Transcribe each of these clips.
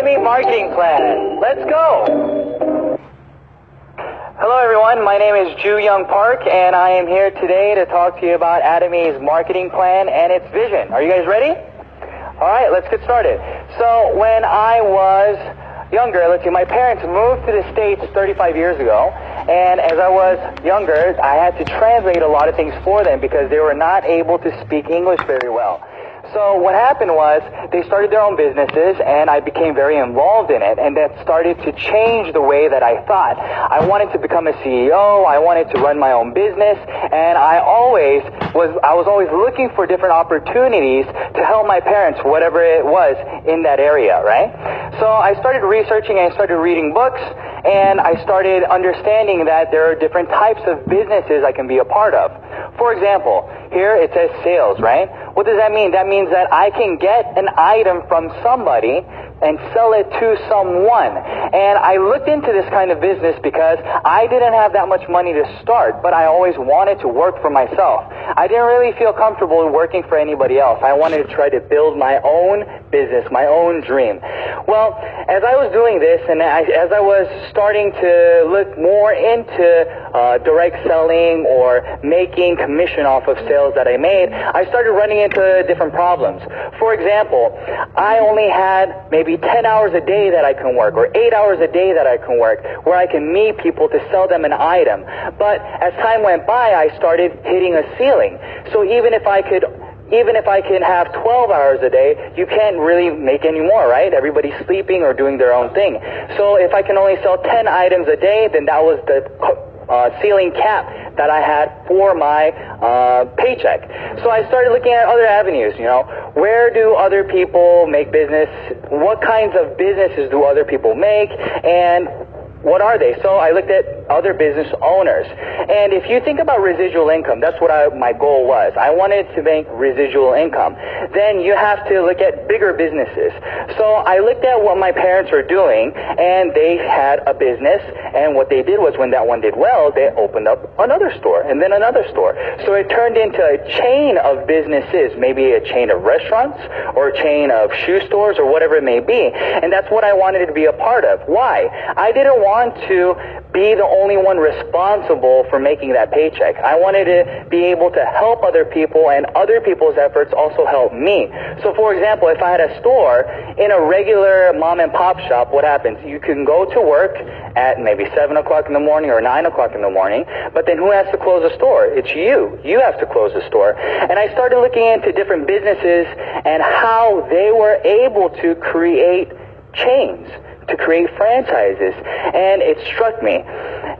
Atomy marketing plan. Let's go. Hello everyone, my name is Ju Young Park and I am here today to talk to you about Atomy's marketing plan and its vision. Are you guys ready? Alright, let's get started. So when I was younger, my parents moved to the States 35 years ago, and as I was younger, I had to translate a lot of things for them because they were not able to speak English very well. So what happened was they started their own businesses and I became very involved in it, and that started to change the way that I thought. I wanted to become a CEO, I wanted to run my own business, and I was always looking for different opportunities to help my parents, whatever it was in that area, right? So I started researching, I started reading books, and I started understanding that there are different types of businesses I can be a part of. For example, here it says sales, right? What does that mean? That means that I can get an item from somebody and sell it to someone. And I looked into this kind of business because I didn't have that much money to start, but I always wanted to work for myself. I didn't really feel comfortable working for anybody else. I wanted to try to build my own business, my own dream. Well, as I was doing this and as I was starting to look more into direct selling or making commission off of sales that I made, I started running into different problems. For example, I only had maybe 10 hours a day that I can work, or 8 hours a day that I can work, where I can meet people to sell them an item. But as time went by, I started hitting a ceiling. So even if I can have 12 hours a day, you can't really make any more, right? Everybody's sleeping or doing their own thing. So if I can only sell 10 items a day, then that was the ceiling cap that I had for my paycheck. So I started looking at other avenues, where do other people make business? What kinds of businesses do other people make? And what are they? So I looked at other business owners. And if you think about residual income, that's what my goal was. I wanted to make residual income. Then you have to look at bigger businesses. So I looked at what my parents were doing, and they had a business, and what they did was when that one did well, they opened up another store, and then another store. So it turned into a chain of businesses, maybe a chain of restaurants, or a chain of shoe stores, or whatever it may be. And that's what I wanted to be a part of. Why? I didn't want to be the only one responsible for making that paycheck. I wanted to be able to help other people, and other people's efforts also help me. So for example, if I had a store in a regular mom and pop shop, what happens? You can go to work at maybe 7 o'clock in the morning or 9 o'clock in the morning, but then who has to close the store? It's you. You have to close the store. And I started looking into different businesses and how they were able to create chains, to create franchises. And it struck me,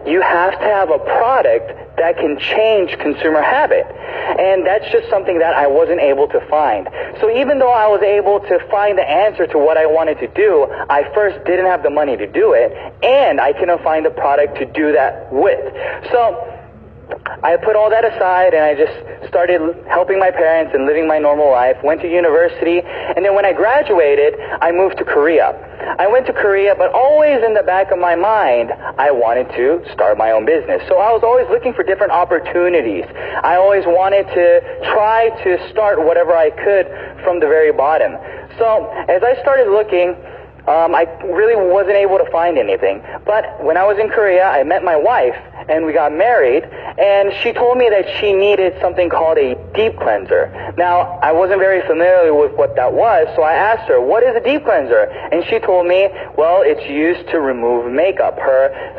you have to have a product that can change consumer habit. And that's just something that I wasn't able to find. So even though I was able to find the answer to what I wanted to do, I first didn't have the money to do it, and I couldn't find a product to do that with. So I put all that aside and I just started helping my parents and living my normal life, went to university, and then when I graduated, I moved to Korea. I went to Korea, but always in the back of my mind, I wanted to start my own business. So I was always looking for different opportunities. I always wanted to try to start whatever I could from the very bottom. So as I started looking, I really wasn't able to find anything. But when I was in Korea, I met my wife, and we got married, and she told me that she needed something called a deep cleanser. Now, I wasn't very familiar with what that was, so I asked her, what is a deep cleanser? And she told me, well, it's used to remove makeup,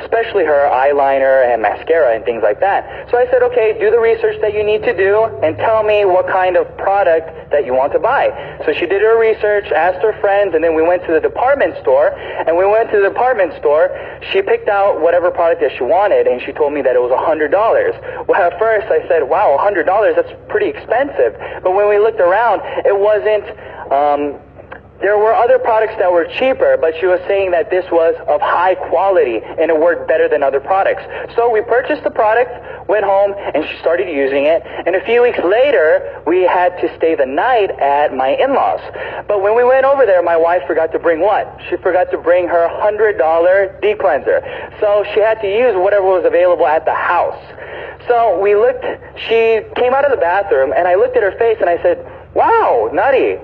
especially her eyeliner and mascara and things like that. So I said, okay, do the research that you need to do, and tell me what kind of product that you want to buy. So she did her research, asked her friends, and then we went to the department store, and we went to the department store, she picked out whatever product that she wanted, and she told me that it was $100. Well, at first I said, wow, $100, that's pretty expensive. But when we looked around, it wasn't, there were other products that were cheaper, but she was saying that this was of high quality and it worked better than other products. So we purchased the product, went home, and she started using it. And a few weeks later, we had to stay the night at my in-laws. But when we went over there, my wife forgot to bring what? She forgot to bring her $100 deep cleanser. So she had to use whatever was available at the house. So we looked, she came out of the bathroom, and I looked at her face and I said, wow, Nutty,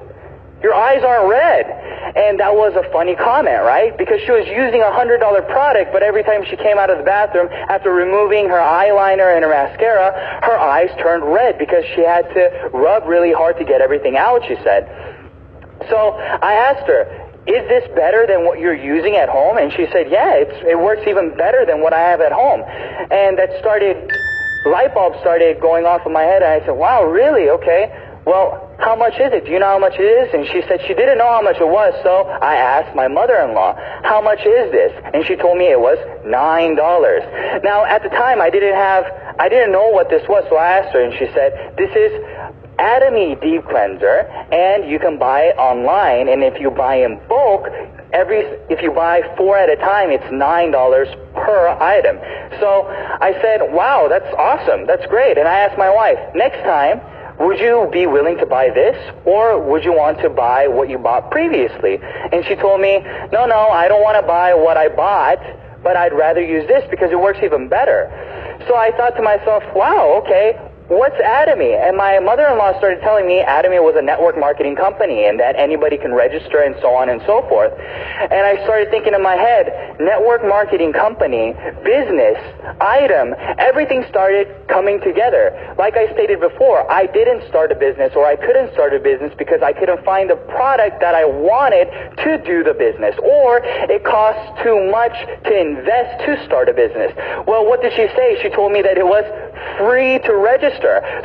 your eyes aren't red. And that was a funny comment, right? Because she was using a $100 product, but every time she came out of the bathroom, after removing her eyeliner and her mascara, her eyes turned red because she had to rub really hard to get everything out, she said. So I asked her, is this better than what you're using at home? And she said, yeah, it works even better than what I have at home. And that light bulb started going off in my head, and I said, wow, really? Okay. Well, how much is it? Do you know how much it is? And she said she didn't know how much it was, so I asked my mother-in-law, how much is this? And she told me it was $9. Now, at the time, I didn't know what this was, so I asked her, and she said, this is Atomy deep cleanser, and you can buy it online, and if you buy in bulk, if you buy 4 at a time, it's $9 per item. So I said, wow, that's awesome, that's great. And I asked my wife, next time, would you be willing to buy this, or would you want to buy what you bought previously? And she told me, no, I don't want to buy what I bought, but I'd rather use this because it works even better. So I thought to myself, wow, okay, what's Atomy? And my mother-in-law started telling me Atomy was a network marketing company and that anybody can register and so on and so forth. And I started thinking in my head, network marketing company, business, item, everything started coming together. Like I stated before, I didn't start a business, or I couldn't start a business because I couldn't find the product that I wanted to do the business, or it costs too much to invest to start a business. Well, what did she say? She told me that it was free to register.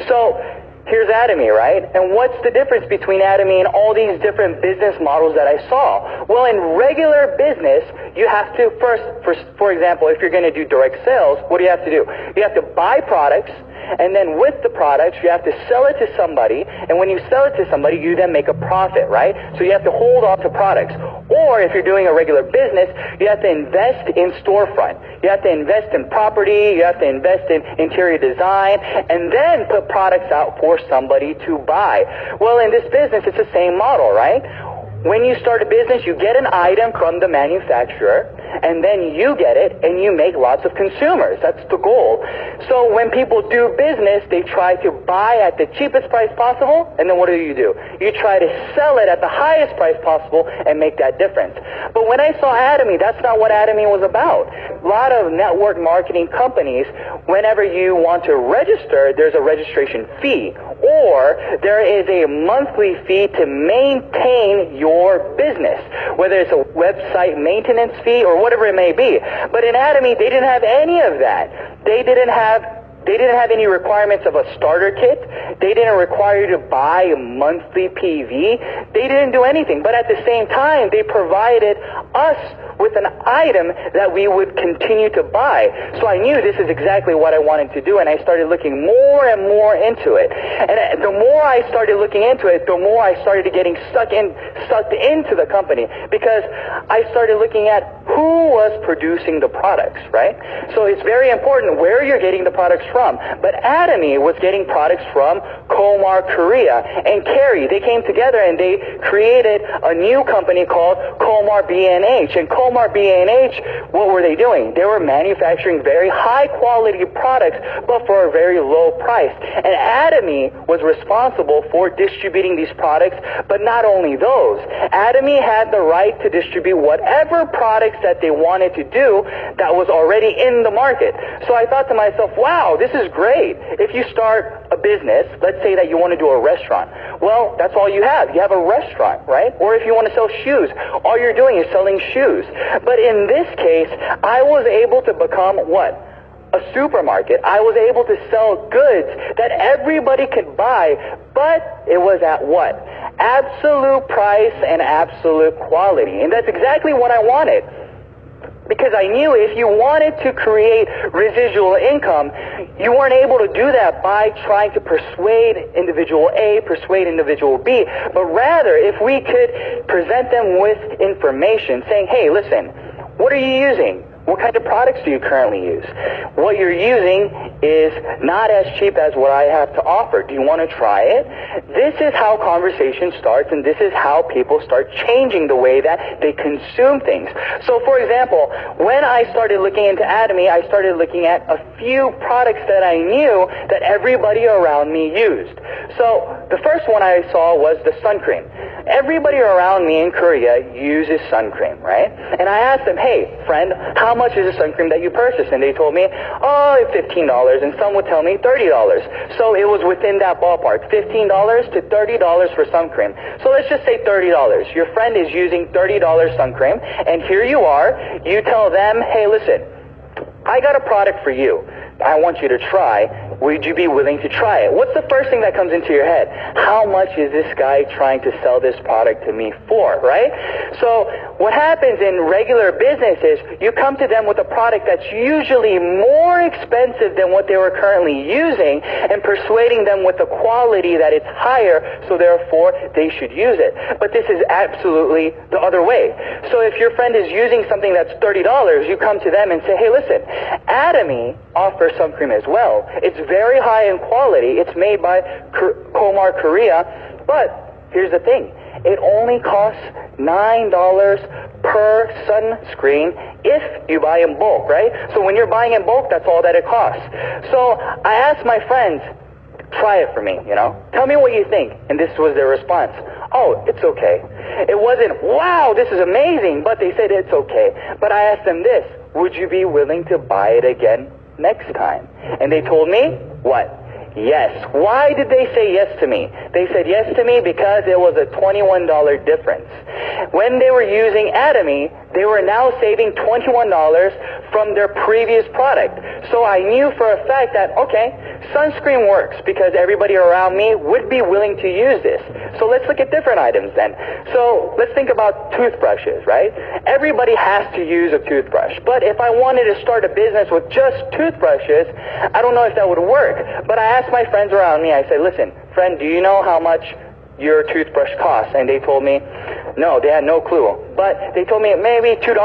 So here's Atomy, right? And what's the difference between Atomy and all these different business models that I saw? Well, in regular business, you have to first, for example, if you're going to do direct sales, what do? You have to buy products, and then with the products, you have to sell it to somebody, and when you sell it to somebody, you then make a profit, right? So you have to hold on to products. Or if you're doing a regular business, you have to invest in storefront. You have to invest in property, you have to invest in interior design, and then put products out for somebody to buy. Well, in this business, it's the same model, right? When you start a business, you get an item from the manufacturer, and then you get it, and you make lots of consumers. That's the goal. So when people do business, they try to buy at the cheapest price possible, and then what do? You try to sell it at the highest price possible and make that difference. But when I saw Atomy, that's not what Atomy was about. A lot of network marketing companies, whenever you want to register, there's a registration fee, or there is a monthly fee to maintain your business, whether it's a website maintenance fee or whatever it may be. But in Atomy, they didn't have any of that. They didn't have any requirements of a starter kit. They didn't require you to buy a monthly PV. They didn't do anything. But at the same time, they provided us with an item that we would continue to buy. So I knew this is exactly what I wanted to do, and I started looking more and more into it. And the more I started looking into it, the more I started getting sucked into the company, because I started looking at who was producing the products, right? So it's very important where you're getting the products from. But Atomy was getting products from Komar, Korea, and Kerry. They came together and they created a new company called Komar B&H. And Komar B&H, what were they doing? They were manufacturing very high quality products, but for a very low price. And Atomy was responsible for distributing these products, but not only those. Atomy had the right to distribute whatever products that they wanted to do that was already in the market. So I thought to myself, wow, this is great. If you start a business, let's say that you want to do a restaurant. Well, that's all you have. You have a restaurant, right? Or if you want to sell shoes, all you're doing is selling shoes. But in this case, I was able to become what? A supermarket. I was able to sell goods that everybody could buy, but it was at what? Absolute price and absolute quality. And that's exactly what I wanted. Because I knew if you wanted to create residual income, you weren't able to do that by trying to persuade individual A, persuade individual B, but rather if we could present them with information saying, hey, listen, what are you using? What kind of products do you currently use? What you're using is not as cheap as what I have to offer. Do you want to try it? This is how conversation starts, and this is how people start changing the way that they consume things. So, for example, when I started looking into Atomy, I started looking at a few products that I knew that everybody around me used. So, the first one I saw was the sun cream. Everybody around me in Korea uses sun cream, right? And I asked them, hey, friend, how much is the sun cream that you purchased? And they told me, oh, $15, and some would tell me $30. So it was within that ballpark, $15 to $30 for sun cream. So let's just say $30. Your friend is using $30 sun cream, and here you are, you tell them, hey, listen, I got a product for you. I want you to try. Would you be willing to try it? What's the first thing that comes into your head? How much is this guy trying to sell this product to me for, right? So what happens in regular business is you come to them with a product that's usually more expensive than what they were currently using and persuading them with the quality that it's higher, so therefore they should use it. But this is absolutely the other way. So if your friend is using something that's $30, you come to them and say, hey, listen, Atomy offers sun cream as well. It's very high in quality. It's made by Komar, Korea. But here's the thing. It only costs $9 per sunscreen if you buy in bulk, right? So when you're buying in bulk, that's all that it costs. So I asked my friends, try it for me, Tell me what you think. And this was their response. Oh, it's okay. It wasn't, wow, this is amazing, but they said it's okay. But I asked them this, would you be willing to buy it again next time? And they told me, what? Yes. Why did they say yes to me? They said yes to me because it was a $21 difference. When they were using Atomy, they were now saving $21 from their previous product. So I knew for a fact that, okay, sunscreen works because everybody around me would be willing to use this. So let's look at different items then. So let's think about toothbrushes, right? Everybody has to use a toothbrush. But if I wanted to start a business with just toothbrushes, I don't know if that would work. But I asked my friends around me, I said, listen, friend, do you know how much your toothbrush costs? And they told me, no, they had no clue. But they told me maybe $2?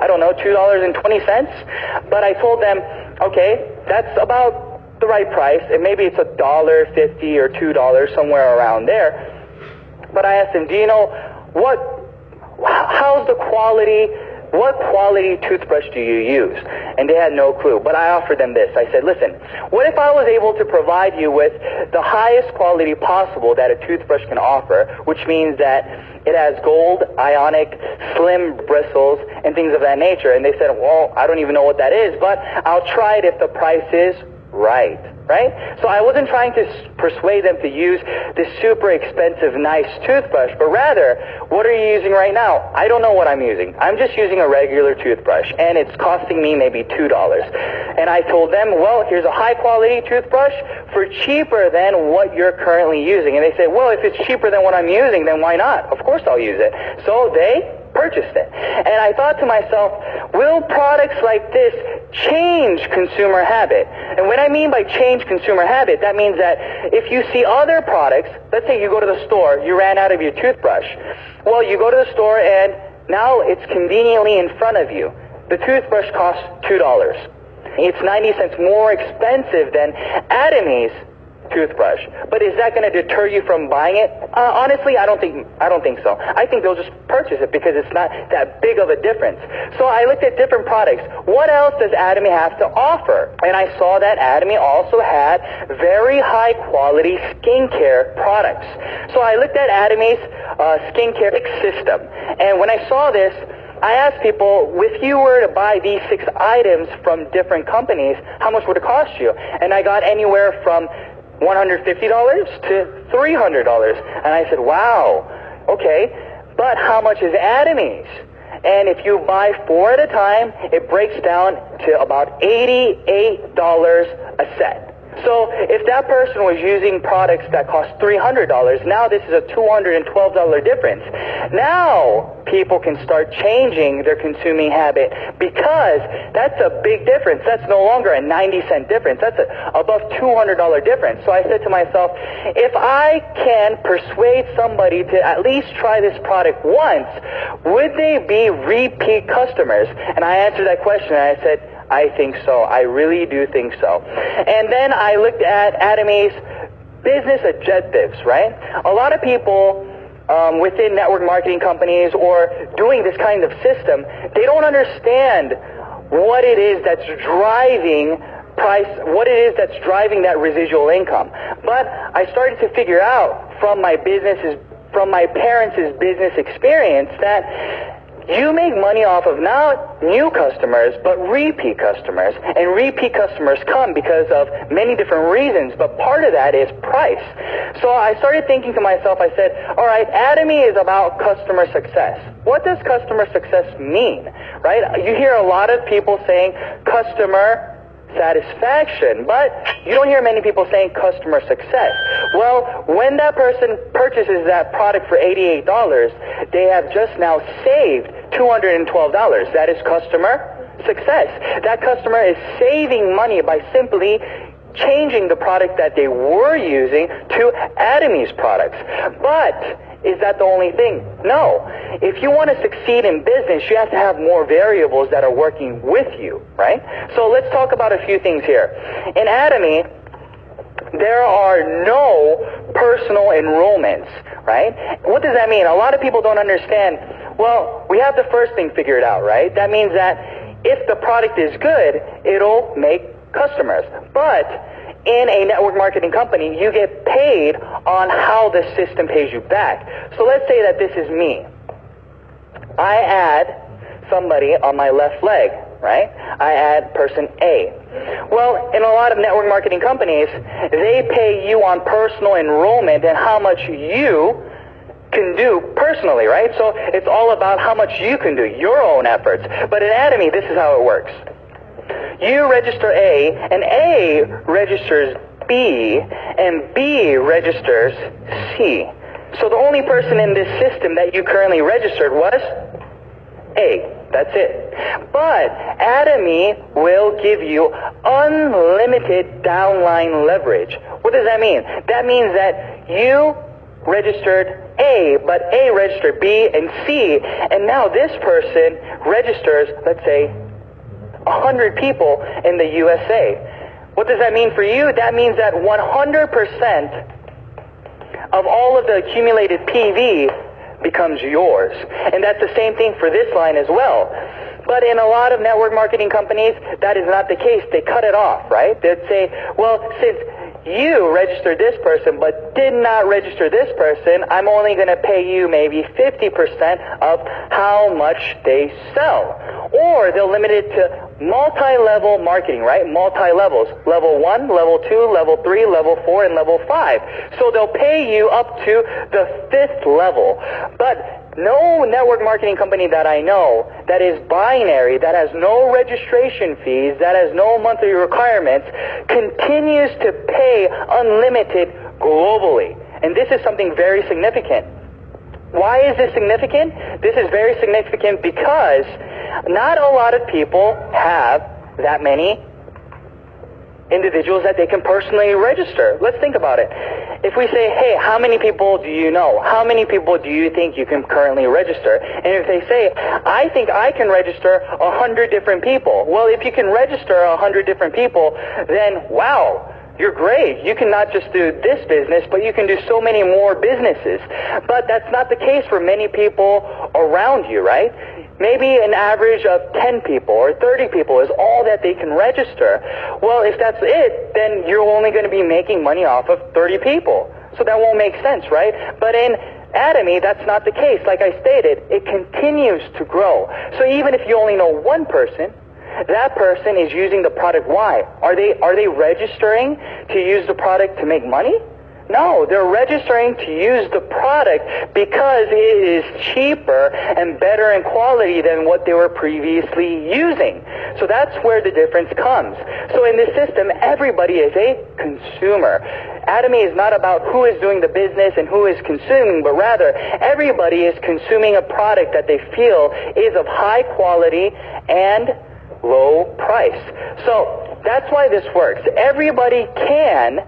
I don't know, $2.20. But I told them, okay, that's about the right price. And maybe it's $1.50 or $2, somewhere around there. But I asked them, do you know how's the quality? What quality toothbrush do you use? And they had no clue. But I offered them this. I said, listen, what if I was able to provide you with the highest quality possible that a toothbrush can offer, which means that it has gold, ionic, slim bristles, and things of that nature? And they said, well, I don't even know what that is, but I'll try it if the price is right. Right? So I wasn't trying to persuade them to use this super expensive, nice toothbrush, but rather, what are you using right now? I don't know what I'm using. I'm just using a regular toothbrush, and it's costing me maybe $2. And I told them, well, here's a high-quality toothbrush for cheaper than what you're currently using. And they said, well, if it's cheaper than what I'm using, then why not? Of course I'll use it. So they purchased it. And I thought to myself, will products like this change consumer habit? And when I mean by change consumer habit, that means that if you see other products, let's say you go to the store, you ran out of your toothbrush. Well, you go to the store and now it's conveniently in front of you. The toothbrush costs $2. It's 90 cents more expensive than Atomy's toothbrush. But is that going to deter you from buying it? Honestly, I don't think so. I think they'll just purchase it because it's not that big of a difference. So I looked at different products. What else does Atomy have to offer? And I saw that Atomy also had very high quality skincare products. So I looked at Atomy's skincare system. And when I saw this, I asked people, if you were to buy these 6 items from different companies, how much would it cost you? And I got anywhere from $150 to $300. And I said, wow, okay, but how much is Atomy's? And if you buy 4 at a time, it breaks down to about $88 a set. So if that person was using products that cost $300, now this is a $212 difference. Now people can start changing their consuming habit because that's a big difference. That's no longer a 90-cent difference. That's above $200 difference. So I said to myself, if I can persuade somebody to at least try this product once, would they be repeat customers? And I answered that question and I said, I think so. I really do think so. And then I looked at Atomy's business objectives, right? A lot of people within network marketing companies or doing this kind of system, they don't understand what it is that's driving price, what it is that's driving that residual income. But I started to figure out from my parents' business experience that you make money off of not new customers, but repeat customers. And repeat customers come because of many different reasons, but part of that is price. So I started thinking to myself, I said, all right, Atomy is about customer success. What does customer success mean, right? You hear a lot of people saying customer satisfaction, but you don't hear many people saying customer success. Well, when that person purchases that product for $88, they have just now saved $212. That is customer success. That customer is saving money by simply changing the product that they were using to Atomy's products. But is that the only thing? No. If you want to succeed in business, you have to have more variables that are working with you, right? So let's talk about a few things here. In Atomy, there are no personal enrollments, right? What does that mean? A lot of people don't understand. Well, we have the first thing figured out, right? That means that if the product is good, it'll make customers. But in a network marketing company, you get paid on how the system pays you back. So let's say that this is me. I add somebody on my left leg, right? I add person A. Well, in a lot of network marketing companies, they pay you on personal enrollment and how much you can do personally, right? So it's all about how much you can do, your own efforts. But in Atomy, this is how it works. You register A, and A registers B, and B registers C. So the only person in this system that you currently registered was A. That's it. But Atomy will give you unlimited downline leverage. What does that mean? That means that you registered A, but A registered B and C, and now this person registers, let's say, 100 people in the USA. What does that mean for you? That means that 100% of all of the accumulated PV becomes yours. And that's the same thing for this line as well. But in a lot of network marketing companies, that is not the case. They cut it off, right? They'd say, well, since you registered this person but did not register this person, I'm only going to pay you maybe 50% of how much they sell. Or they'll limit it to multi-level marketing, right? Multi-levels. Level 1, level 2, level 3, level 4, and level 5. So they'll pay you up to the 5th level. But no network marketing company that I know that is binary, that has no registration fees, that has no monthly requirements, continues to pay unlimited globally. And this is something very significant. Why is this significant? This is very significant because not a lot of people have that many individuals that they can personally register. Let's think about it. If we say, hey, how many people do you know? How many people do you think you can currently register? And if they say, I think I can register 100 different people. Well, if you can register 100 different people, then wow, you're great. You can not just do this business, but you can do so many more businesses. But that's not the case for many people around you, right? Maybe an average of 10 people or 30 people is all that they can register. Well, if that's it, then you're only going to be making money off of 30 people. So that won't make sense, right? But in Atomy, that's not the case. Like I stated, it continues to grow. So even if you only know one person, that person is using the product. Why? Are they registering to use the product to make money? No, they're registering to use the product because it is cheaper and better in quality than what they were previously using. So that's where the difference comes. So in this system, everybody is a consumer. Atomy is not about who is doing the business and who is consuming, but rather everybody is consuming a product that they feel is of high quality and low price. So that's why this works. Everybody can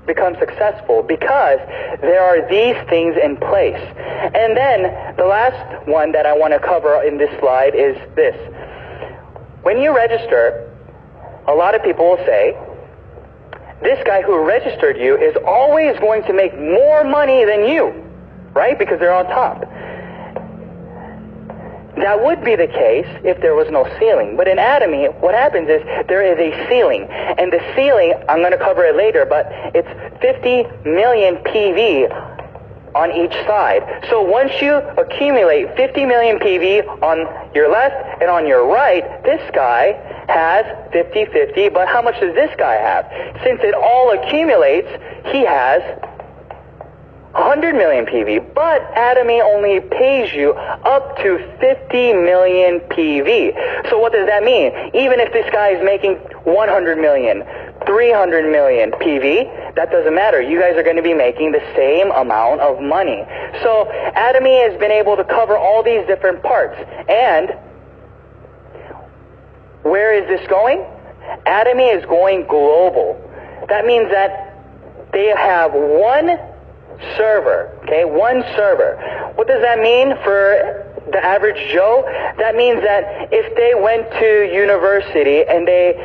become successful because there are these things in place. And then the last one that I want to cover in this slide is this. When you register, a lot of people will say, this guy who registered you is always going to make more money than you, right? Because they're on top. That would be the case if there was no ceiling. But in Atomy, what happens is there is a ceiling. And the ceiling, I'm going to cover it later, but it's 50 million PV on each side. So once you accumulate 50 million PV on your left and on your right, this guy has 50-50, but how much does this guy have? Since it all accumulates, he has 100 million PV, but Atomy only pays you up to 50 million PV. So what does that mean? Even if this guy is making 100 million, 300 million PV, that doesn't matter. You guys are going to be making the same amount of money. So Atomy has been able to cover all these different parts. And where is this going? Atomy is going global. That means that they have one server, okay? One server. What does that mean for the average Joe? That means that if they went to university and they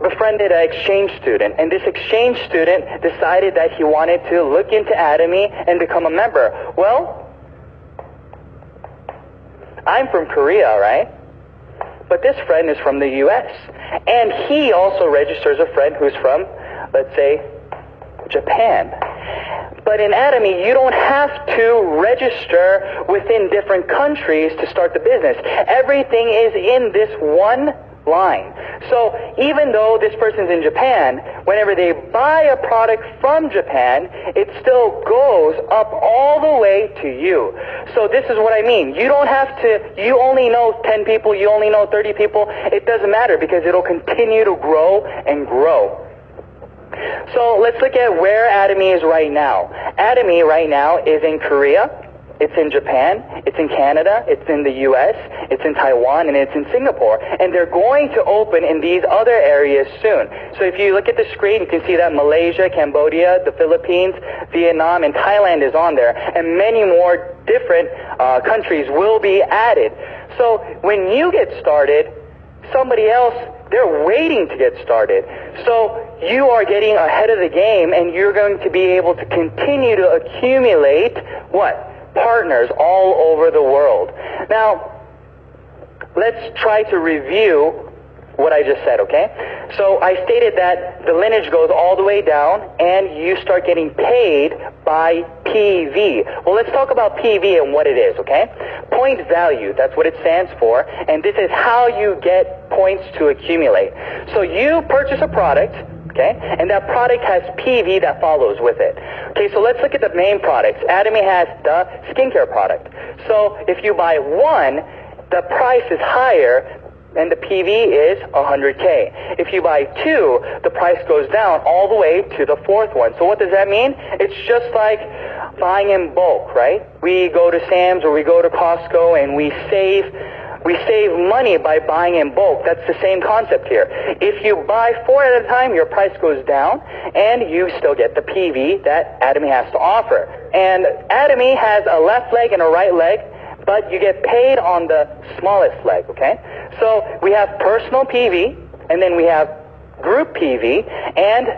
befriended an exchange student, and this exchange student decided that he wanted to look into Atomy and become a member. Well, I'm from Korea, right? But this friend is from the US. And he also registers a friend who's from, let's say, Japan. But in Atomy, you don't have to register within different countries to start the business. Everything is in this one line. So even though this person's in Japan, whenever they buy a product from Japan, it still goes up all the way to you. So this is what I mean. You don't have to, you only know 10 people, you only know 30 people. It doesn't matter because it'll continue to grow and grow. So let's look at where Atomy is right now. Atomy right now is in Korea, it's in Japan, it's in Canada, it's in the US, it's in Taiwan, and it's in Singapore. And they're going to open in these other areas soon. So if you look at the screen, you can see that Malaysia, Cambodia, the Philippines, Vietnam, and Thailand is on there. And many more different countries will be added. So when you get started, somebody else, they're waiting to get started. So you are getting ahead of the game, and you're going to be able to continue to accumulate what? Partners all over the world. Now, let's try to review what I just said, okay? So I stated that the lineage goes all the way down, and you start getting paid by PV. Well, let's talk about PV and what it is, okay? Point value, that's what it stands for, and this is how you get points to accumulate. So you purchase a product, okay, and that product has PV that follows with it. Okay, so let's look at the main products. Atomy has the skincare product. So if you buy one, the price is higher, and the PV is 100K. If you buy two, the price goes down all the way to the fourth one. So what does that mean? It's just like buying in bulk, right? We go to Sam's or we go to Costco and we save money by buying in bulk. That's the same concept here. If you buy 4 at a time, your price goes down, and you still get the PV that Atomy has to offer. And Atomy has a left leg and a right leg, but you get paid on the smallest leg, okay? So we have personal PV, and then we have group PV, and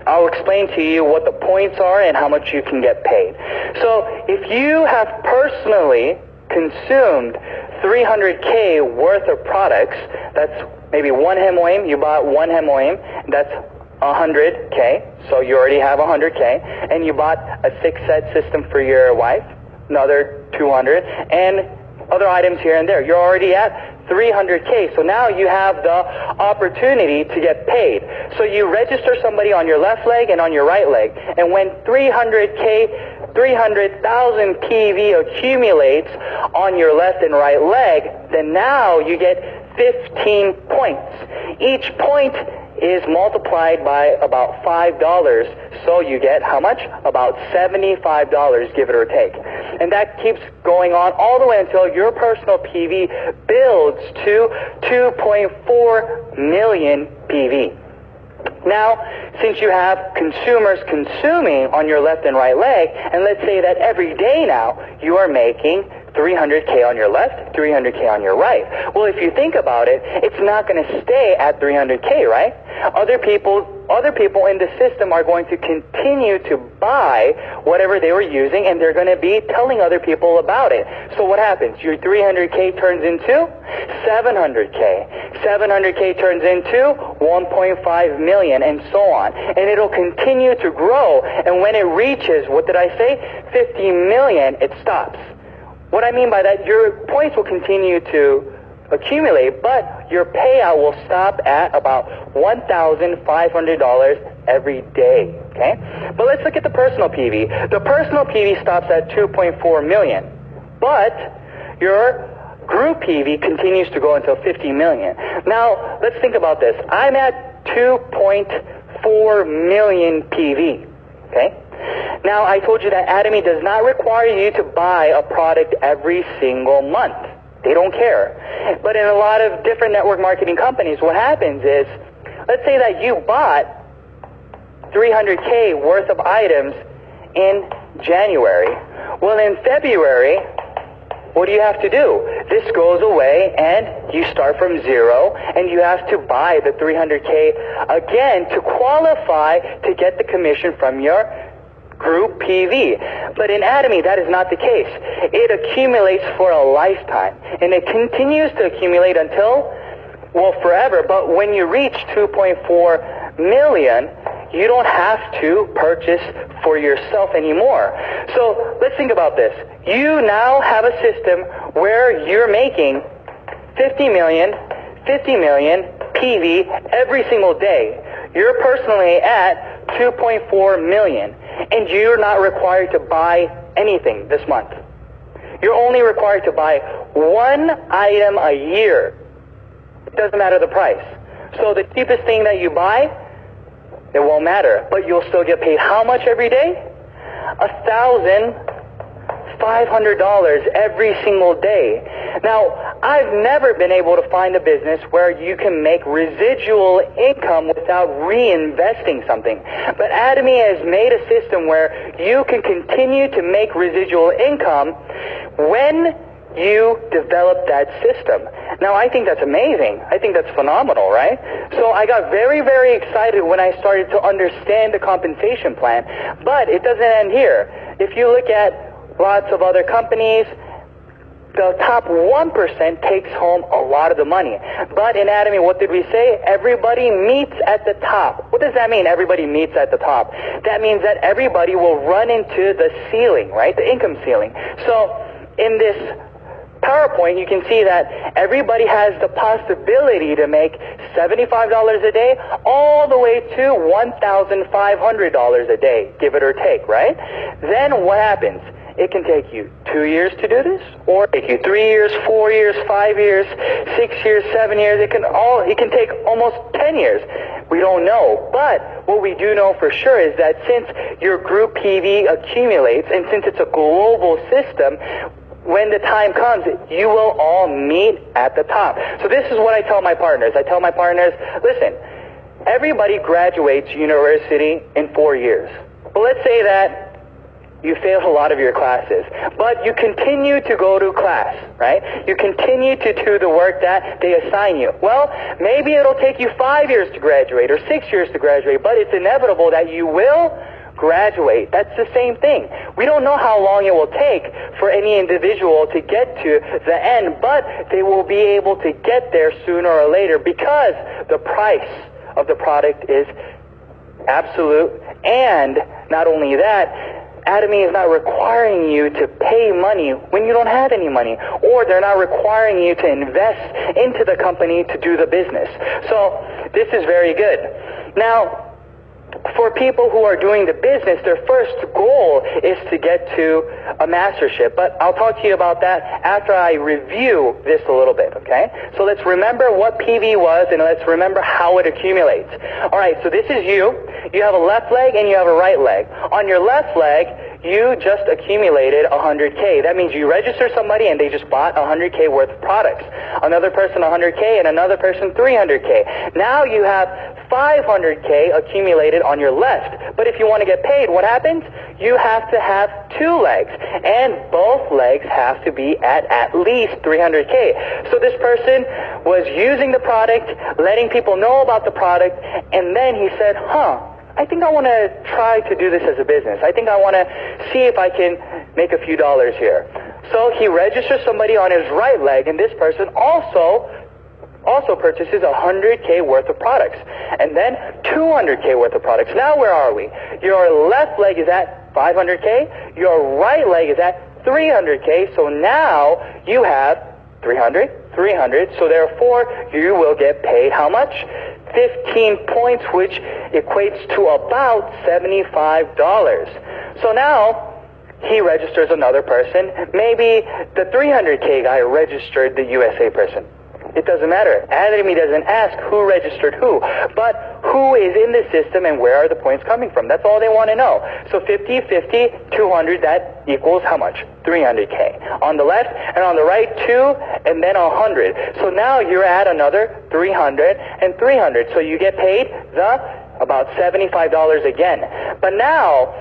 I'll explain to you what the points are and how much you can get paid. So if you have personally consumed 300K worth of products, that's maybe one hemoim, you bought one hemoim, that's 100K, so you already have 100K, and you bought a 6-set system for your wife, another 200, and other items here and there. You're already at 300K, so now you have the opportunity to get paid. So you register somebody on your left leg and on your right leg, and when 300,000 PV accumulates on your left and right leg, then now you get 15 points. Each point is multiplied by about $5, so you get how much? About $75, give it or take. And that keeps going on all the way until your personal PV builds to 2.4 million PV. Now, since you have consumers consuming on your left and right leg, and let's say that every day now you are making 300K on your left, 300K on your right. Well, if you think about it, it's not going to stay at 300K, right? Other people in the system are going to continue to buy whatever they were using, and they're going to be telling other people about it. So what happens? Your 300K turns into 700K. 700K turns into 1.5 million, and so on. And it'll continue to grow, and when it reaches, what did I say? 50 million, it stops. What I mean by that, your points will continue to accumulate, but your payout will stop at about $1,500 every day, okay? But let's look at the personal PV. The personal PV stops at 2.4 million, but your group PV continues to go until 50 million. Now, let's think about this. I'm at 2.4 million PV, okay? Now, I told you that Atomy does not require you to buy a product every single month. They don't care. But in a lot of different network marketing companies, what happens is, let's say that you bought 300K worth of items in January. Well, in February, what do you have to do? This goes away and you start from zero, and you have to buy the 300K again to qualify to get the commission from your group PV. But in Atomy, that is not the case. It accumulates for a lifetime, and it continues to accumulate until, well, forever. But when you reach 2.4 million, you don't have to purchase for yourself anymore. So let's think about this. You now have a system where you're making 50 million PV every single day. You're personally at 2.4 million. And you're not required to buy anything this month. You're only required to buy one item a year. It doesn't matter the price. So the cheapest thing that you buy, it won't matter. But you'll still get paid how much every day? $1,500 every single day. Now, I've never been able to find a business where you can make residual income without reinvesting something. But Atomy has made a system where you can continue to make residual income when you develop that system. Now, I think that's amazing. I think that's phenomenal, right? So I got very, very excited when I started to understand the compensation plan. But it doesn't end here. If you look at lots of other companies, the top 1% takes home a lot of the money. But in Atomy, what did we say? Everybody meets at the top. What does that mean, everybody meets at the top? That means that everybody will run into the ceiling, right? The income ceiling. So in this PowerPoint, you can see that everybody has the possibility to make $75 a day all the way to $1,500 a day, give it or take, right? Then what happens? It can take you 2 years to do this, or take you 3 years, 4 years, 5 years, 6 years, 7 years. It can take almost 10 years. We don't know. But what we do know for sure is that since your group PV accumulates, and since it's a global system, when the time comes, you will all meet at the top. So this is what I tell my partners. I tell my partners, listen, everybody graduates university in 4 years. Well, let's say that you failed a lot of your classes, but you continue to go to class, right? You continue to do the work that they assign you. Well, maybe it'll take you 5 years to graduate or 6 years to graduate, but it's inevitable that you will graduate. That's the same thing. We don't know how long it will take for any individual to get to the end, but they will be able to get there sooner or later because the price of the product is absolute. And not only that, Atomy is not requiring you to pay money when you don't have any money, or they're not requiring you to invest into the company to do the business. So this is very good. Now, for people who are doing the business, their first goal is to get to a mastership. But I'll talk to you about that after I review this a little bit, okay? So let's remember what PV was, and let's remember how it accumulates. All right, so this is you. You have a left leg and you have a right leg. On your left leg, you just accumulated 100K. That means you register somebody and they just bought 100K worth of products. Another person 100K and another person 300K. Now you have 500K accumulated on your left. But if you want to get paid, what happens? You have to have two legs, and both legs have to be at least 300K. So this person was using the product, letting people know about the product, and then he said, I think I want to try to do this as a business. I think I want to see if I can make a few dollars here. So he registers somebody on his right leg, and this person also purchases 100K worth of products, and then 200K worth of products. Now where are we? Your left leg is at 500K, your right leg is at 300K, so now you have 300, so therefore you will get paid how much? 15 points, which equates to about $75. So now he registers another person. Maybe the 300K guy registered the USA person. It doesn't matter. Atomy doesn't ask who registered who, but who is in the system and where are the points coming from. That's all they want to know. So 50, 50, 200, that equals how much? 300K. On the left and on the right, 2 and then 100. So now you're at another 300 and 300. So you get paid about $75 again. But now,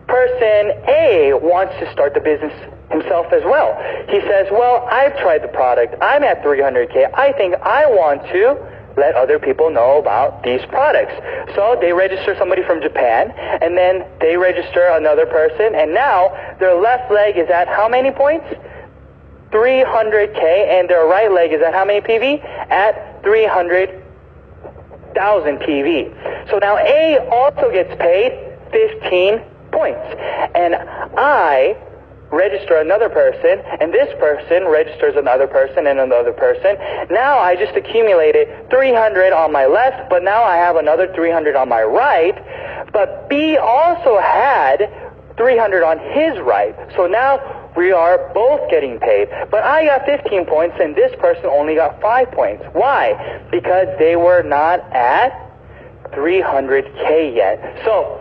person A wants to start the business himself as well. He says, well, I've tried the product. I'm at 300K. I think I want to let other people know about these products. So they register somebody from Japan, and then they register another person, and now their left leg is at how many points? 300K, and their right leg is at how many PV? At 300,000 PV. So now A also gets paid 15 points. And I register another person, and this person registers another person and another person. Now I just accumulated 300 on my left, but now I have another 300 on my right. But B also had 300 on his right. So now we are both getting paid. But I got 15 points, and this person only got 5 points. Why? Because they were not at 300K yet. So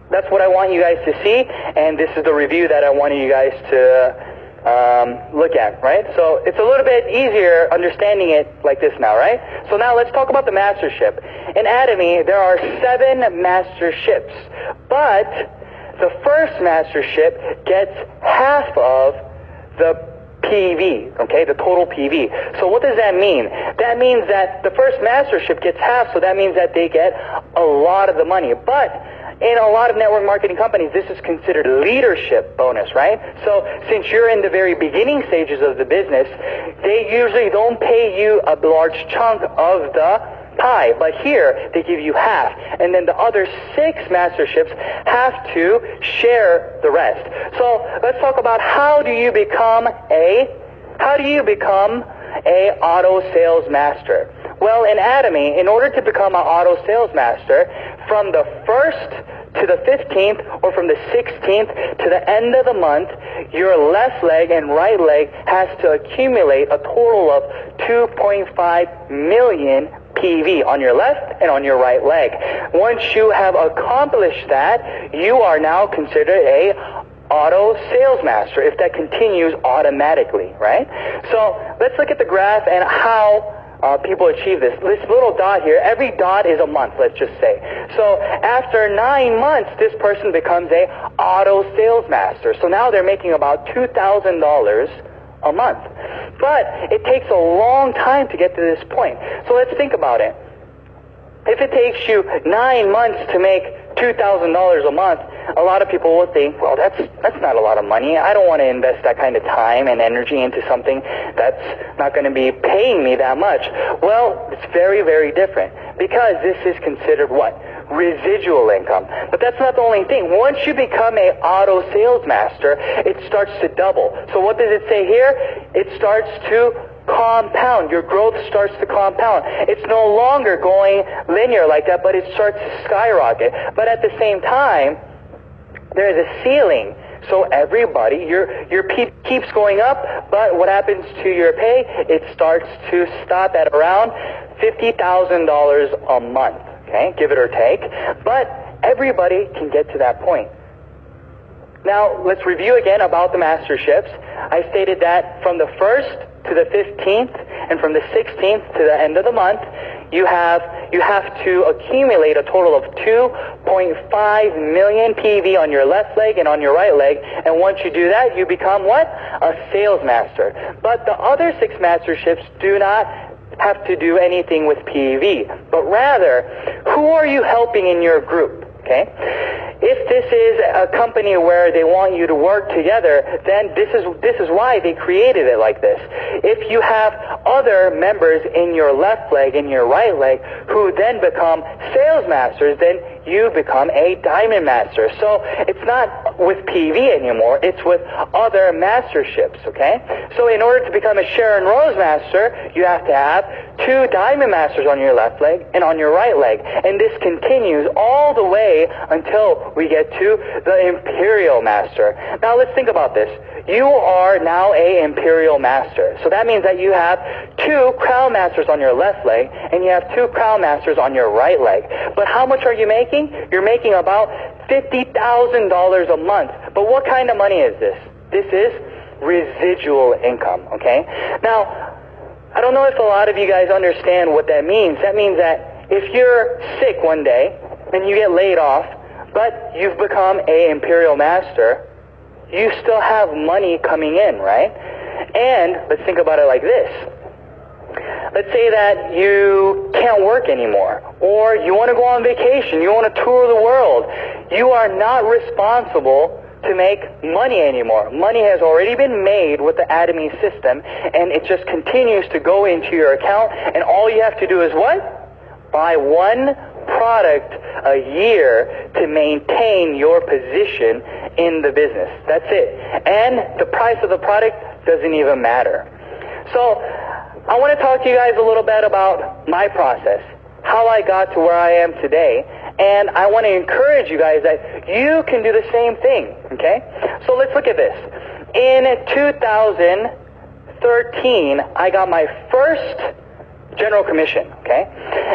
that's what I want you guys to see, and this is the review that I wanted you guys to look at, right? So it's a little bit easier understanding it like this now, right? So now let's talk about the mastership. In Atomy, there are 7 masterships, but the first mastership gets half of the PV, okay, the total PV. So what does that mean? That means that the first mastership gets half, so that means that they get a lot of the money. But in a lot of network marketing companies, this is considered leadership bonus, right? So since you're in the very beginning stages of the business, they usually don't pay you a large chunk of the pie, but here they give you half, and then the other 6 masterships have to share the rest. So let's talk about how do you become a auto sales master. Well, in Atomy, in order to become an auto sales master, from the 1st to the 15th or from the 16th to the end of the month, your left leg and right leg has to accumulate a total of 2.5 million PV on your left and on your right leg. Once you have accomplished that, you are now considered a auto sales master if that continues automatically, right? So let's look at the graph and how people achieve this. This little dot here, every dot is a month, let's just say. So after 9 months, this person becomes a auto sales master. So now they're making about $2,000 a month. But it takes a long time to get to this point. So let's think about it. If it takes you 9 months to make $2,000 a month, a lot of people will think, well, that's not a lot of money. I don't want to invest that kind of time and energy into something that's not going to be paying me that much. Well, it's very, very different, because this is considered what? residual income. But that's not the only thing. Once you become a auto sales master, it starts to double. So what does it say here? It starts to compound. Your growth starts to compound. It's no longer going linear like that, but it starts to skyrocket. But at the same time, there's a ceiling. So everybody, your pay keeps going up, but what happens to your pay? It starts to stop at around $50,000 a month, okay? Give it or take. But everybody can get to that point. Now, let's review again about the masterships. I stated that from the 1st to the 15th, and from the 16th to the end of the month, you have to accumulate a total of 2.5 million PV on your left leg and on your right leg. And once you do that, you become what? A sales master. But the other 6 masterships do not have to do anything with PV, but rather, who are you helping in your group? Okay? If this is a company where they want you to work together, then this is why they created it like this. If you have other members in your left leg and your right leg who then become sales masters, then you become a diamond master. So it's not with PV anymore, it's with other masterships, okay? So in order to become a Sharon Rose master, you have to have 2 diamond masters on your left leg and on your right leg. And this continues all the way until we get to the Imperial Master. Now let's think about this. You are now a Imperial Master. So that means that you have 2 Crown Masters on your left leg and you have 2 Crown Masters on your right leg. But how much are you making? You're making about $50,000 a month. But what kind of money is this? This is residual income, okay? Now, I don't know if a lot of you guys understand what that means. That means that if you're sick one day and you get laid off, but you've become a Imperial Master, you still have money coming in, right? And let's think about it like this. Let's say that you can't work anymore, or you want to go on vacation, you want to tour the world. You are not responsible to make money anymore. Money has already been made with the Atomy system, and it just continues to go into your account, and all you have to do is what? Buy 1 product a year to maintain your position in the business. That's it. And the price of the product doesn't even matter. So I want to talk to you guys a little bit about my process, how I got to where I am today, and I want to encourage you guys that you can do the same thing, okay? So let's look at this. In 2013, I got my first general commission, okay?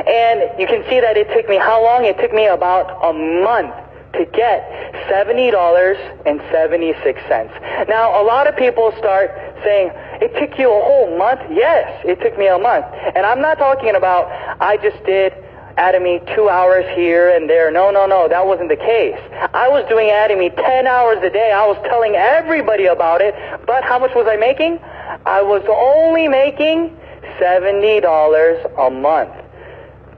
And you can see that it took me how long? It took me about a month to get $70.76. Now, a lot of people start saying, it took you a whole month? Yes, it took me a month. And I'm not talking about I just did Atomy 2 hours here and there. No, that wasn't the case. I was doing Atomy 10 hours a day. I was telling everybody about it. But how much was I making? I was only making $70 a month.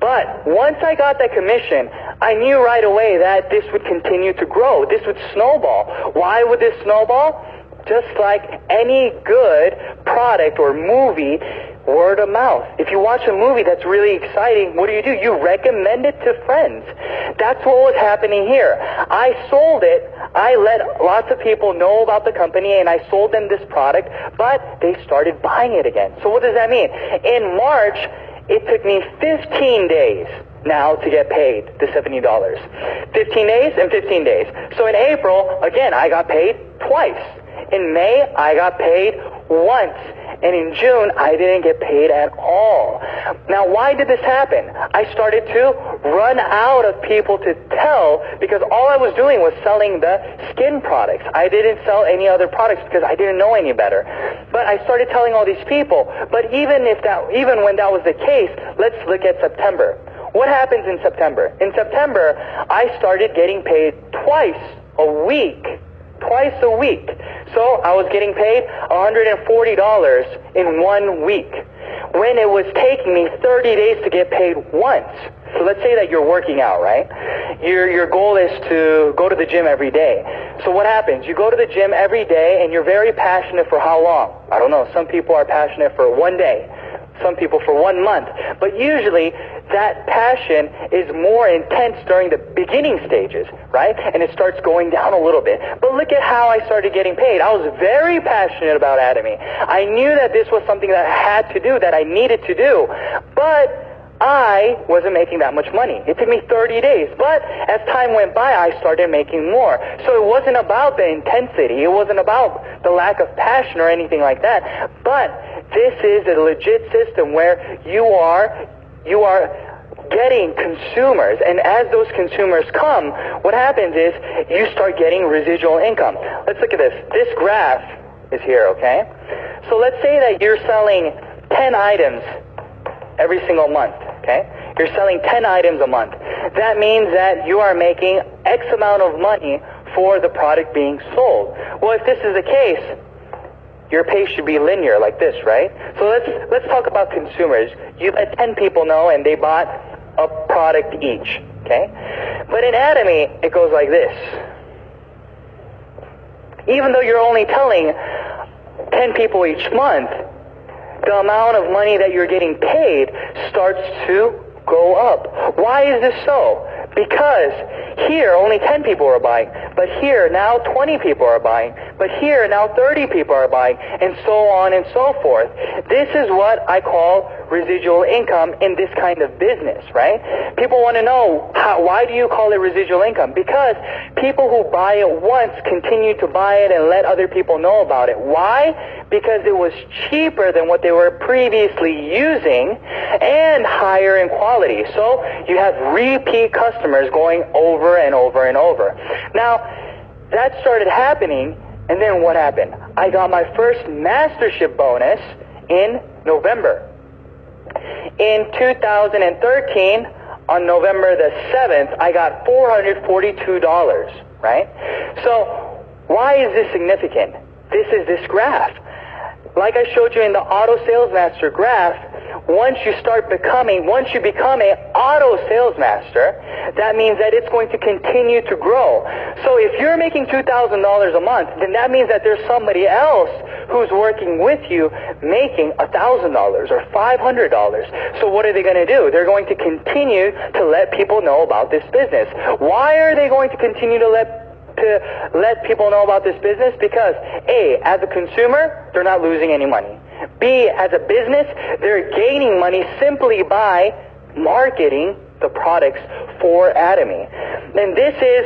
But once I got that commission, I knew right away that this would continue to grow. This would snowball. Why would this snowball? Just like any good product or movie, word of mouth. If you watch a movie that's really exciting, what do? You recommend it to friends. That's what was happening here. I sold it. I let lots of people know about the company, and I sold them this product, but they started buying it again. So what does that mean? In March, it took me 15 days now to get paid the $70. 15 days and 15 days. So in April, again, I got paid twice. In May, I got paid once. And in June, I didn't get paid at all. Now, why did this happen? I started to run out of people to tell because all I was doing was selling the skin products. I didn't sell any other products because I didn't know any better. But I started telling all these people. But even when that was the case, let's look at September. What happens in September? In September, I started getting paid twice a week. Twice a week. So I was getting paid $140 in 1 week, when it was taking me 30 days to get paid once. So let's say that you're working out, right? Your goal is to go to the gym every day. So what happens? You go to the gym every day and you're very passionate for how long? I don't know. Some people are passionate for 1 day. Some people for 1 month. But usually, that passion is more intense during the beginning stages, right? And it starts going down a little bit. But look at how I started getting paid. I was very passionate about Atomy. I knew that this was something that I had to do, that I needed to do. But I wasn't making that much money. It took me 30 days. But as time went by, I started making more. So it wasn't about the intensity. It wasn't about the lack of passion or anything like that. But this is a legit system where you are getting consumers. And as those consumers come, what happens is you start getting residual income. Let's look at this. This graph is here, okay? So let's say that you're selling 10 items every single month, okay? You're selling 10 items a month. That means that you are making X amount of money for the product being sold. Well, if this is the case, your pay should be linear like this, right? So let's talk about consumers. You let 10 people know and they bought a product each, okay? But in Atomy, it goes like this. Even though you're only telling 10 people each month, the amount of money that you're getting paid starts to go up. Why is this so? Because here only 10 people are buying, but here now 20 people are buying, but here now 30 people are buying, and so on and so forth. This is what I call residual income in this kind of business, right? People want to know, why do you call it residual income? Because people who buy it once continue to buy it and let other people know about it. Why? Because it was cheaper than what they were previously using and higher in quality. So you have repeat customers going over and over and over. Now, that started happening, and then what happened? I got my first mastership bonus in November. In 2013, on November the 7th, I got $442, right? So why is this significant? This is this graph. Like I showed you in the Auto Sales Master graph, once you become an auto sales master, that means that it's going to continue to grow. So if you're making $2,000 a month, then that means that there's somebody else who's working with you making $1,000 or $500. So what are they going to do? They're going to continue to let people know about this business. Why are they going to continue to let people know about this business? Because A, as a consumer, they're not losing any money. B, as a business, they're gaining money simply by marketing the products for Atomy. And this is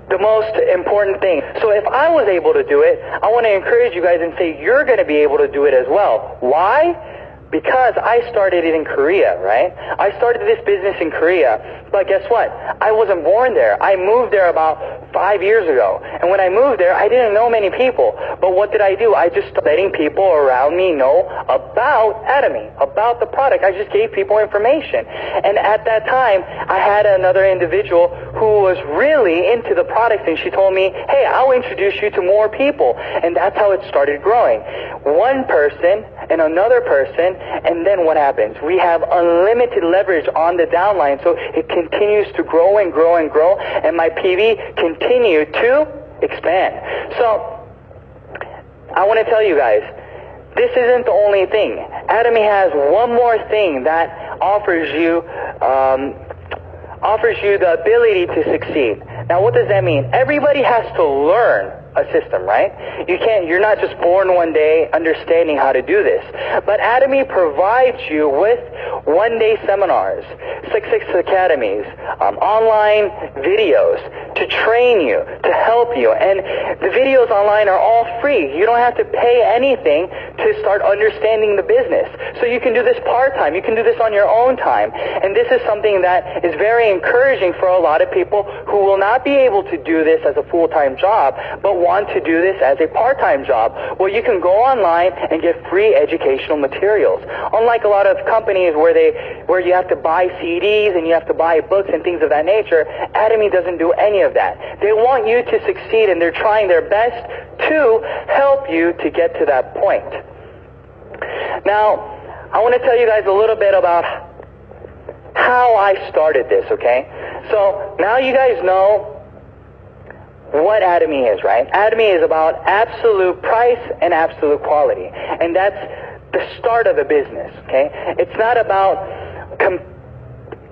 the most important thing. So if I was able to do it, I want to encourage you guys and say you're going to be able to do it as well. Why? Because I started it in Korea, right? I started this business in Korea, but guess what? I wasn't born there. I moved there about 5 years ago. And when I moved there, I didn't know many people. But what did I do? I just started letting people around me know about Atomy, about the product. I just gave people information. And at that time, I had another individual who was really into the product, and she told me, hey, I'll introduce you to more people. And that's how it started growing. One person and another person, and then what happens? We have unlimited leverage on the downline, so it continues to grow and grow and grow, and my PV continued to expand. So I want to tell you guys, this isn't the only thing. Atomy has one more thing that offers you the ability to succeed. Now, what does that mean? Everybody has to learn a system, right? You're not just born one day understanding how to do this. But Atomy provides you with one-day seminars, 6 academies, online videos to train you, to help you. And the videos online are all free. You don't have to pay anything to start understanding the business. So you can do this part-time. You can do this on your own time. And this is something that is very encouraging for a lot of people who will not be able to do this as a full-time job, but want to do this as a part-time job. Well, you can go online and get free educational materials. Unlike a lot of companies where you have to buy CDs and you have to buy books and things of that nature, Atomy doesn't do any of that. They want you to succeed, and they're trying their best to help you to get to that point. Now, I want to tell you guys a little bit about how I started this, okay? So now you guys know what Atomy is, right? Atomy is about absolute price and absolute quality. And that's the start of a business, okay? It's not about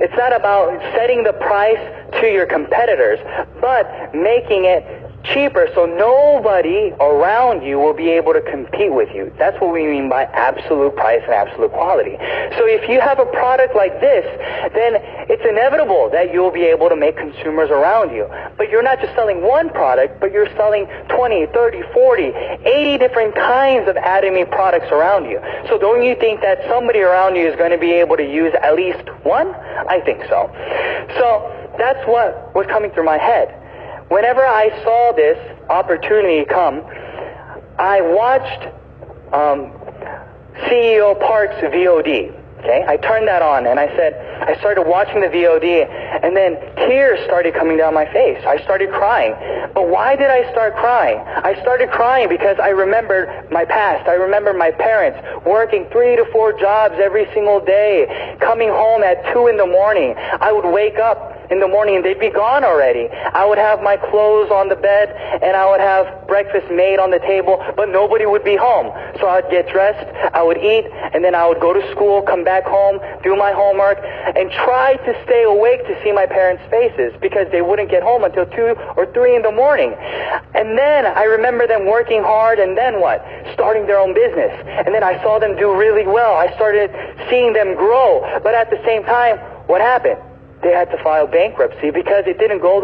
it's not about setting the price to your competitors, but making it cheaper so nobody around you will be able to compete with you. That's what we mean by absolute price and absolute quality. So if you have a product like this, then it's inevitable that you'll be able to make consumers around you. But you're not just selling one product, but you're selling 20, 30, 40, 80 different kinds of Atomy products around you. So don't you think that somebody around you is going to be able to use at least one? I think so. So that's what was coming through my head. Whenever I saw this opportunity come, I watched CEO Park's VOD. Okay, I turned that on and I started watching the VOD, and then tears started coming down my face. I started crying. But why did I start crying? I started crying because I remembered my past. I remember my parents working 3 to 4 jobs every single day, coming home at 2 in the morning. I would wake up in the morning and they'd be gone already. I would have my clothes on the bed and I would have breakfast made on the table, but nobody would be home. So I'd get dressed, I would eat, and then I would go to school, come back home, do my homework, and try to stay awake to see my parents' faces because they wouldn't get home until 2 or 3 in the morning. And then I remember them working hard, and then what? Starting their own business. And then I saw them do really well. I started seeing them grow. But at the same time, what happened? They had to file bankruptcy because it didn't go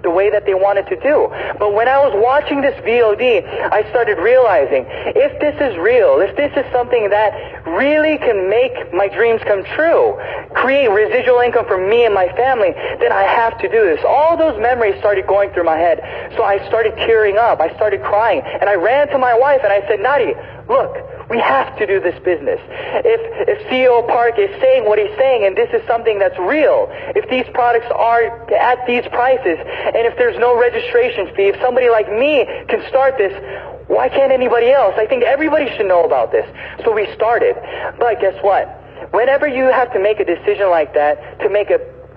the way that they wanted to do. But when I was watching this VOD, I started realizing, if this is real, if this is something that really can make my dreams come true, create residual income for me and my family, then I have to do this. All those memories started going through my head. So I started tearing up. I started crying. And I ran to my wife and I said, Nadi, look, we have to do this business. If CEO Park is saying what he's saying, and this is something that's real, if these products are at these prices, and if there's no registration fee, if somebody like me can start this, why can't anybody else? I think everybody should know about this. So we started. But guess what? Whenever you have to make a decision like that,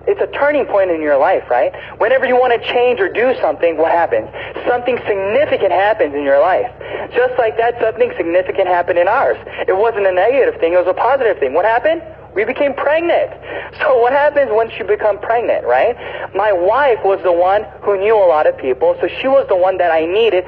it's a turning point in your life, right? Whenever you want to change or do something, what happens? Something significant happens in your life. Just like that, something significant happened in ours. It wasn't a negative thing, it was a positive thing. What happened? We became pregnant. So what happens once you become pregnant, right? My wife was the one who knew a lot of people, so she was the one that I needed,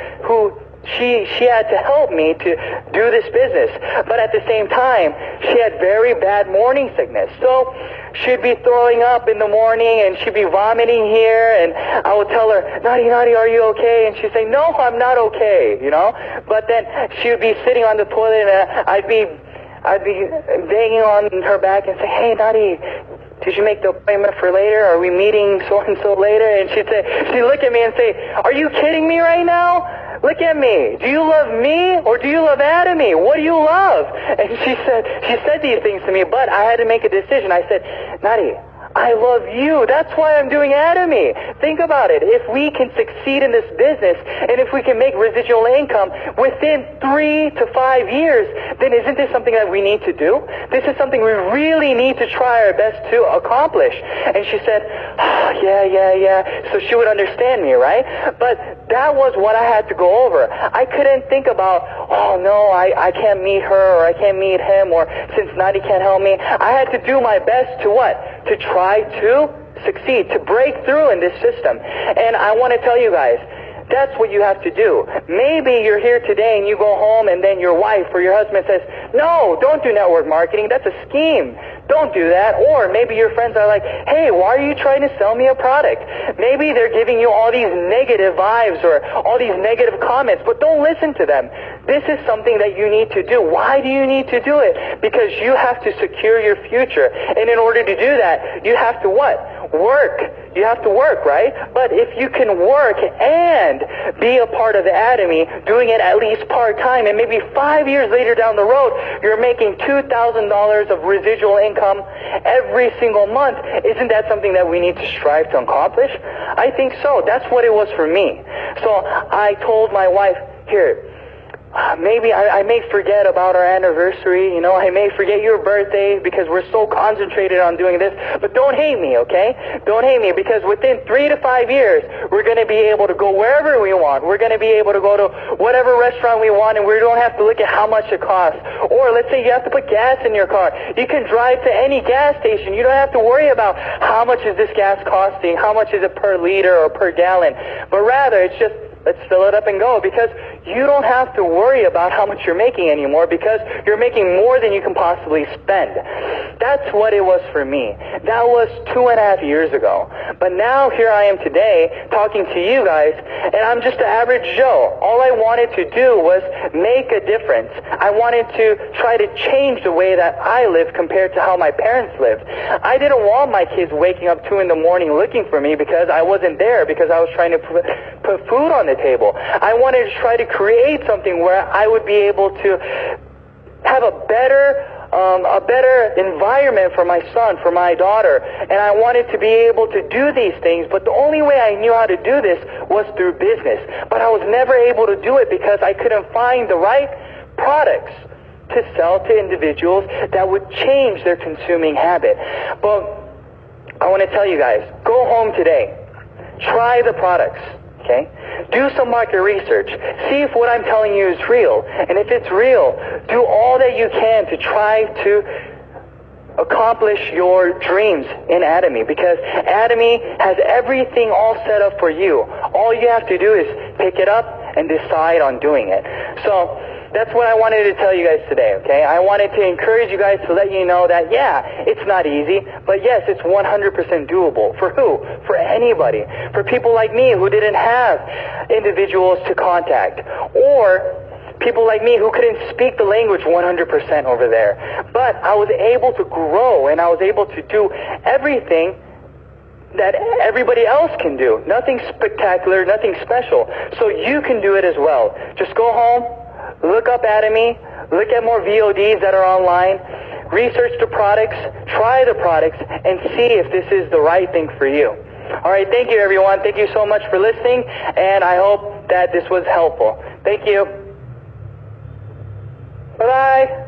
she had to help me to do this business. But at the same time, she had very bad morning sickness. So she'd be throwing up in the morning and she'd be vomiting here, and I would tell her, Nadi, are you okay? And she'd say, no, I'm not okay, you know? But then she would be sitting on the toilet and I'd be banging on her back and say, hey, Nadi, did you make the appointment for later? Are we meeting so-and-so later? And she'd look at me and say, are you kidding me right now? Look at me. Do you love me or do you love Atomy? What do you love? And she said these things to me, but I had to make a decision. I said, Nadi, I love you. That's why I'm doing Atomy. Think about it. If we can succeed in this business and if we can make residual income within 3 to 5 years, then isn't this something that we need to do? This is something we really need to try our best to accomplish. And she said, oh, yeah. So she would understand me, right? But that was what I had to go over. I couldn't think about, oh no, I can't meet her or I can't meet him, or since Nadi can't help me. I had to do my best to what? To try to succeed, to break through in this system. And I want to tell you guys, that's what you have to do. Maybe you're here today and you go home and then your wife or your husband says, no, don't do network marketing. That's a scheme. Don't do that. Or maybe your friends are like, hey, why are you trying to sell me a product? Maybe they're giving you all these negative vibes or all these negative comments, but don't listen to them. This is something that you need to do. Why do you need to do it? Because you have to secure your future. And in order to do that, you have to what? Work. You have to work, right? But if you can work and be a part of the Atomy, doing it at least part-time, and maybe 5 years later down the road, you're making $2,000 of residual income every single month, isn't that something that we need to strive to accomplish? I think so. That's what it was for me. So I told my wife, here, maybe I may forget about our anniversary, you know, I may forget your birthday because we're so concentrated on doing this, but don't hate me, okay? Don't hate me, because within 3 to 5 years, we're going to be able to go wherever we want. We're going to be able to go to whatever restaurant we want, and we don't have to look at how much it costs. Or let's say you have to put gas in your car. You can drive to any gas station. You don't have to worry about how much is this gas costing, how much is it per liter or per gallon, but rather it's just, let's fill it up and go, because you don't have to worry about how much you're making anymore, because you're making more than you can possibly spend. That's what it was for me. That was 2.5 years ago. But now here I am today talking to you guys, and I'm just an average Joe. All I wanted to do was make a difference. I wanted to try to change the way that I live compared to how my parents lived. I didn't want my kids waking up 2 in the morning looking for me because I wasn't there, because I was trying to put food on the table. I wanted to try to create something where I would be able to have a better environment for my son, for my daughter, and I wanted to be able to do these things, but the only way I knew how to do this was through business. But I was never able to do it because I couldn't find the right products to sell to individuals that would change their consuming habit. But I want to tell you guys, go home today, try the products. Okay? Do some market research. See if what I'm telling you is real. And if it's real, do all that you can to try to accomplish your dreams in Atomy, because Atomy has everything all set up for you. All you have to do is pick it up and decide on doing it. So that's what I wanted to tell you guys today, okay? I wanted to encourage you guys to let you know that, yeah, it's not easy, but yes, it's 100% doable. For who? For anybody. For people like me who didn't have individuals to contact, or people like me who couldn't speak the language 100% over there. But I was able to grow, and I was able to do everything that everybody else can do. Nothing spectacular, nothing special. So you can do it as well. Just go home, look up Atomy, look at more VODs that are online, research the products, try the products, and see if this is the right thing for you. All right, thank you, everyone. Thank you so much for listening, and I hope that this was helpful. Thank you. Bye-bye.